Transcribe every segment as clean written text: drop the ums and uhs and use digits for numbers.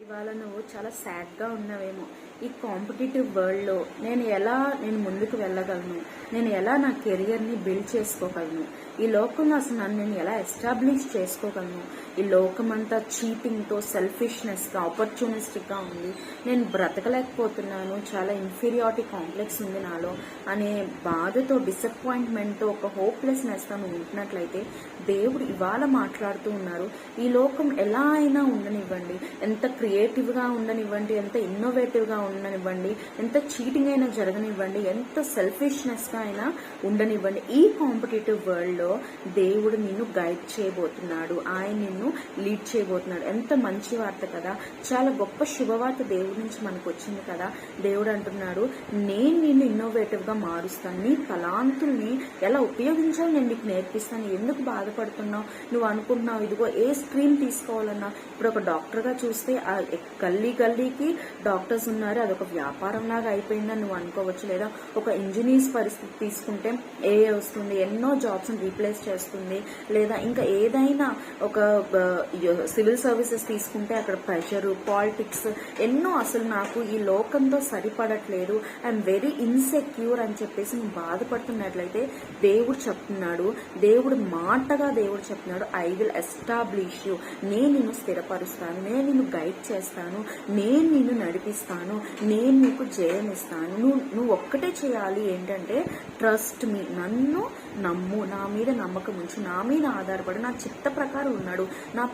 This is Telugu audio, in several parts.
ఇవాళ నువ్వు చాలా సాడ్గా ఉన్నావేమో. ఈ కాంపిటేటివ్ వరల్డ్లో నేను ముందుకు వెళ్ళగలను, నేను ఎలా నా కెరియర్ని బిల్డ్ చేసుకోగలను, ఈ లోకంలో అసలు నేను ఎలా ఎస్టాబ్లిష్ చేసుకోగలను, ఈ లోకమంతా చీటింగ్తో, సెల్ఫిష్నెస్గా, ఆపర్చునిస్టిక్గా ఉంది, నేను బ్రతకలేకపోతున్నాను, చాలా ఇన్ఫీరియారిటీ కాంప్లెక్స్ ఉంది నాలో అనే బాధతో, డిసప్పాయింట్మెంట్తో, ఒక హోప్లెస్నెస్తో నువ్వు ఉంటున్నట్లయితే దేవుడు ఇవాళ మాట్లాడుతూ ఉన్నారు. ఈ లోకం ఎలా అయినా ఉండనివ్వండి, ఎంత క్రియేటివ్గా ఉండనివ్వండి, ఎంత ఇన్నోవేటివ్గా ఉండనివ్వండి, ఎంత చీటింగ్ అయినా జరగనివ్వండి, ఎంత సెల్ఫిష్నెస్గా అయినా ఉండనివ్వండి, ఈ కాంపిటేటివ్ వరల్డ్లో దేవుడు నిన్ను గైడ్ చేయబోతున్నాడు, ఆయన నిన్ను లీడ్ చేయబోతున్నాడు. ఎంత మంచి వార్త కదా, చాలా గొప్ప శుభవార్త దేవుడి నుంచి మనకు వచ్చింది కదా. దేవుడు అంటున్నాడు, నేను నిన్ను ఇన్నోవేటివ్గా మారుస్తాను, నీ తలాంతుల్ని ఎలా ఉపయోగించాలో నేను నీకు నేర్పిస్తాను. ఎందుకు బాధపడుతున్నావు? నువ్వు అనుకుంటున్నావు ఇదిగో ఏ స్ట్రీమ్ తీసుకోవాలన్నా, ఇప్పుడు ఒక డాక్టర్గా చూస్తే గల్లీకి డాక్టర్స్ ఉన్నారు, అదొక వ్యాపారం లాగా అయిపోయిందని నువ్వు అనుకోవచ్చు. లేదా ఒక ఇంజనీర్స్ పరిస్థితి తీసుకుంటే ఏఏ వస్తుంది, ఎన్నో జాబ్స్ రీప్లేస్ చేస్తుంది. లేదా ఇంకా ఏదైనా ఒక సివిల్ సర్వీసెస్ తీసుకుంటే అక్కడ ప్రెషర్, పాలిటిక్స్ ఎన్నో, అసలు నాకు ఈ లోకంతో సరిపడట్లేదు, ఐఎమ్ వెరీ ఇన్సెక్యూర్ అని చెప్పేసి నువ్వు బాధపడుతున్నట్లయితే దేవుడు చెప్తున్నాడు, దేవుడు చెప్తున్నాడు, ఐ విల్ ఎస్టాబ్లిష్ యూ, నేను నిన్ను స్థిరపరుస్తాను, నేను నిన్ను గైడ్ చేస్తాను, నేను నిన్ను నడిపిస్తాను, నేను నీకు జయమిస్తాను. నువ్వు ఒక్కటే చేయాలి, ఏంటంటే ట్రస్ట్ మీ, నన్ను నమ్ము, నా మీద నమ్మకం ఉంచు, నా మీద ఆధారపడు, నా చిత్త ప్రకారం ఉన్నాడు, నా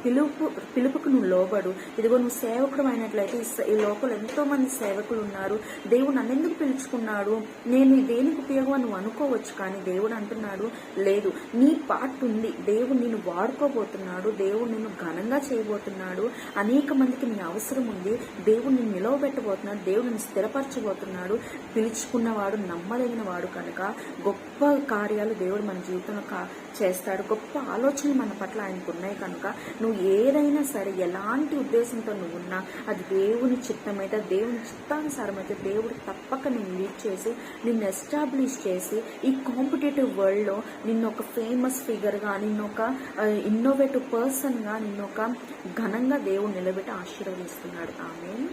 పిలుపుకు నువ్వు లోబడు. ఇదిగో నువ్వు సేవకుడు అయినట్లయితే ఈ లోకంలో ఎంతో మంది సేవకులు ఉన్నారు, దేవుడు నన్ను ఎందుకు పిలుచుకున్నాడు, నేను దేనికి ఉపయోగం నువ్వు అనుకోవచ్చు. కానీ దేవుడు అంటున్నాడు, లేదు, నీ పార్ట్ ఉంది, దేవుడు నిన్ను వాడుకోబోతున్నాడు, దేవుడు నిన్ను ఘనంగా చేయబోతున్నాడు, అనేక మందికి నీ అవసరం ఉంది, దేవుడు నిన్ను నిలవబెట్టబోతున్నాడు, దేవుడు నిన్ను స్థిరపరచబోతున్నాడు. పిలుచుకున్నవాడు నమ్మదగిన వాడు కనుక గొప్ప కార్యాలు దేవుడు మన జీవితంలో చేస్తాడు. గొప్ప ఆలోచనలు మన పట్ల ఆయనకు ఉన్నాయి కనుక నువ్వు ఏదైనా సరే, ఎలాంటి ఉద్దేశంతో నువ్వు ఉన్నా, అది దేవుని చిత్తమైతే, దేవుని చిత్తానుసారం అయితే దేవుడు తప్పక నిన్ను లీడ్ చేసి, నిన్ను ఎస్టాబ్లిష్ చేసి, ఈ కాంపిటేటివ్ వరల్డ్లో నిన్ను ఒక ఫేమస్ ఫిగర్గా, నిన్ను ఒక ఇన్నోవేటివ్ పర్సన్గా, నిన్ను ఒక ఘనంగా దేవుడు నిలబెట్టి ఆశీర్వదిస్తున్నాడు. ఆమేన్.